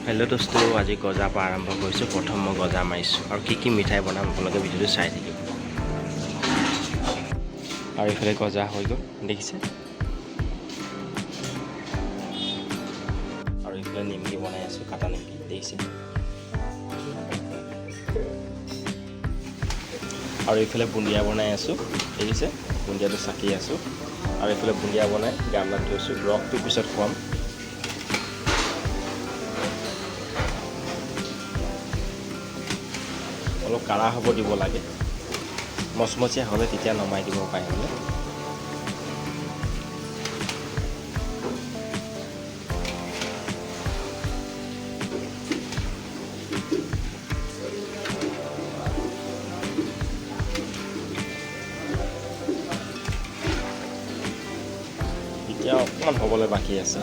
Hello' দোস্ত, আজি গজাৰ পৰা আৰম্ভ কৰিছোঁ। প্ৰথম মই গজা মাৰিছোঁ আৰু কি মিঠাই বনাম আপোনালোকে ভিডিঅ'টো চাই থাকিব। আৰু এইফালে গজা হৈ গ'ল, দেখিছে। আৰু এইফালে নিমকি বনাই আছোঁ, কাটা নিমকি, দেখিছে। আৰু এইফালে বুন্দিয়া বনাই আছোঁ, দেখিছে। বুন্দিয়াটো চাকি আছোঁ আৰু এইফালে বুন্দিয়া বনাই গামলাত থৈছোঁ। ৰসটো পিছত খুৱাম। অলপ কাঢ়া হ'ব দিব লাগে, মচমচীয়া হ'লে তেতিয়া নমাই দিব পাৰে হ'লে। এতিয়া অকণমান হ'বলৈ বাকী আছে।